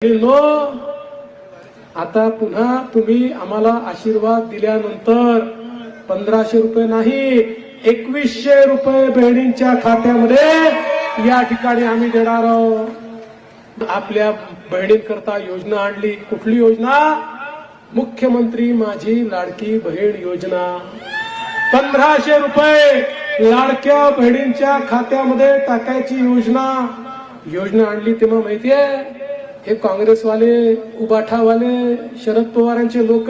No आता पुन्हा तुम्ही आम्हाला आशीर्वाद दिल्यानंतर 1500 रुपये नाही 2100 रुपये बहिणींच्या खात्यामध्ये या ठिकाणी आम्ही देणार आहोत। आपल्या बहिणींकरता योजना आणली। कुठली योजना? मुख्यमंत्री माझी लाडकी बहीण योजना। 1500 रुपये लाडक्या बहिणींच्या खात्यामध्ये टाकायची योजना आणली। तेव्हा माहितीये हे काँग्रेसवाले उबाठावाले शरद पवारांचे लोक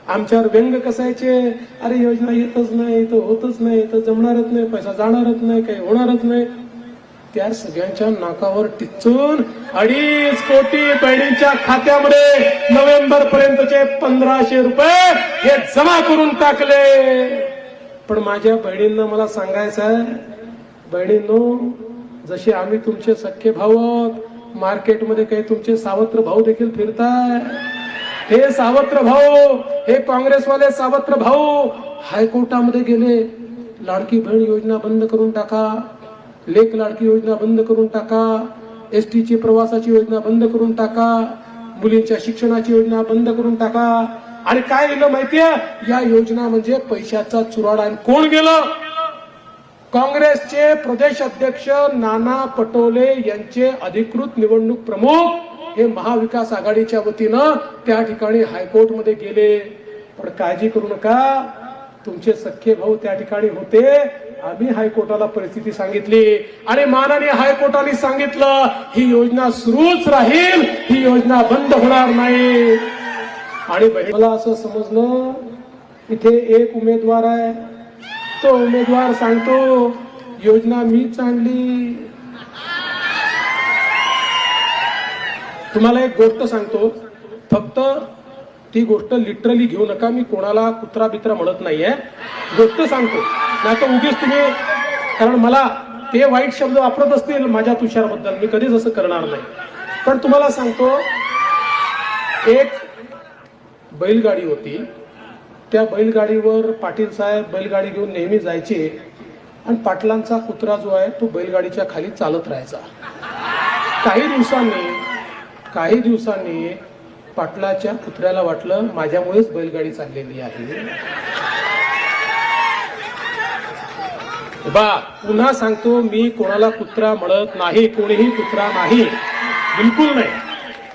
आमच्यावर व्यंग कसायचे, अरे योजना येतच नाही, तो होतच नाही, तो जमणारच नाही, पैसा जाणारच नाही, काही होणारच नाही। त्या सगळ्यांच्या नाकावर टिचून 2.5 कोटी बहिणींच्या खात्यामध्ये नोव्हेंबर पर्यंतचे 1500 रुपये हे जमा करून टाकले। पण माझ्या बहिणींना मला सांगायचं आहे, बहिणींनो जसे आम्ही तुमचे सख्खे भाऊ आहोत, मार्केटमध्ये काही तुमचे सावत्र भाऊ देखील फिरताय। हे सावत्र भाऊ, हे काँग्रेसवाले सावत्र भाऊ हायकोर्टामध्ये गेले, लाडकी बहीण योजना बंद करून टाका, लेक लाडकी योजना बंद करून टाका, एसटीची प्रवासाची योजना बंद करून टाका, मुलींच्या शिक्षणाची योजना बंद करून टाका। आणि काय दिलं माहितीये? या योजना म्हणजे पैशाचा चुराडा। आणि कोण गेलं? काँग्रेसचे प्रदेश अध्यक्ष नाना पटोले यांचे अधिकृत निवडणूक प्रमुख हे महाविकास आघाडीच्या वतीनं त्या ठिकाणी हायकोर्टमध्ये गेले। पण काळजी करू नका, तुमचे सख्खे भाऊ त्या ठिकाणी होते। आम्ही हायकोर्टाला परिस्थिती सांगितली आणि माननीय हायकोर्टाने सांगितलं ही योजना सुरूच राहील, ही योजना बंद होणार नाही। आणि मला असं समजलं इथे एक उमेदवार आहे, तो उमेदवार सांगतो योजना मीच आणली। तुम्हाला एक गोष्ट सांगतो, फक्त ती गोष्ट लिटरली घेऊ नका, मी कोणाला कुत्रा बित्रा म्हणत नाहीये, गोष्ट सांगतो। नाही तर उगीच तुम्ही, कारण मला ते वाईट शब्द वापरत असतील माझ्या तुषारबद्दल, मी कधीच असं करणार नाही। पण तुम्हाला सांगतो, एक बैलगाडी होती, त्या बैलगाडीवर पाटील साहेब बैलगाडी घेऊन नेहमी जायचे आणि पाटलांचा कुत्रा जो आहे तो बैलगाडीच्या खाली चालत राहायचा। काही दिवसांनी पाटलाच्या कुत्र्याला वाटलं माझ्यामुळेच बैलगाडी चाललेली आहे। बा पुन्हा सांगतो, मी कोणाला कुत्रा म्हणत नाही, कोणीही कुत्रा नाही, बिलकुल नाही।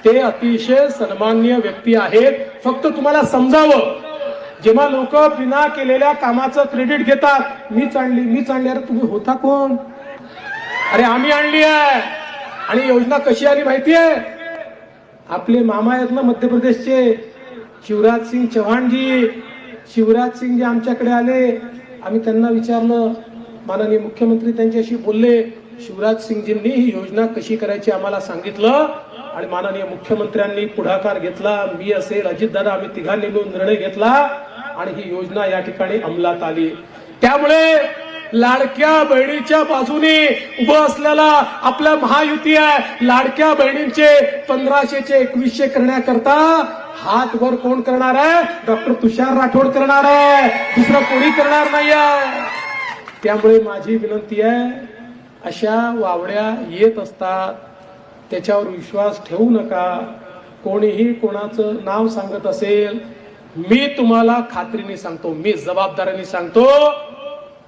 ते अतिशय सन्माननीय व्यक्ती आहेत। फक्त तुम्हाला समजावं, जेव्हा लोक बिना केलेल्या कामाचं क्रेडिट घेतात, मीच आणली, अरे तुम्ही होता कोण? अरे आम्ही आणली आहे। आणि योजना कशी आली माहितीये? आपले मामा आहेत ना मध्य प्रदेशचे शिवराज सिंग जी आमच्याकडे आले, आम्ही त्यांना विचारलं, माननीय मुख्यमंत्री त्यांच्याशी बोलले, शिवराज सिंगजींनी ही योजना कशी करायची आम्हाला सांगितलं आणि माननीय मुख्यमंत्र्यांनी पुढाकार घेतला, मी असेल अजितदादा, आम्ही तिघांनी मिळून निर्णय घेतला आणि ही योजना या ठिकाणी अंमलात आली। त्यामुळे लाडक्या बहिणीच्या बाजूने उभं असलेला आपला महायुती आहे। लाडक्या बहिणींचे 1500चे 2100 करण्याकरता हात वर कोण करणार आहे? डॉक्टर तुषार राठोड करणार आहे, दुसरं कोणी करणार नाही आहे। त्यामुळे माझी विनंती आहे, अशा वावड्या येत असतात, त्याच्यावर विश्वास ठेवू नका। कोणीही कोणाचं नाव सांगत असेल, मी तुम्हाला खात्रीने सांगतो, मी जबाबदारीने सांगतो,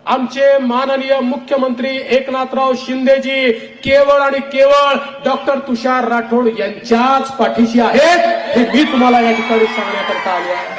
आमचे माननीय मुख्यमंत्री एकनाथराव शिंदेजी केवळ आणि केवळ डॉक्टर तुषार राठोड यांच्याच पाठीशी आहेत, हे मी तुम्हाला या ठिकाणी सांगण्याकरता आलो आहे।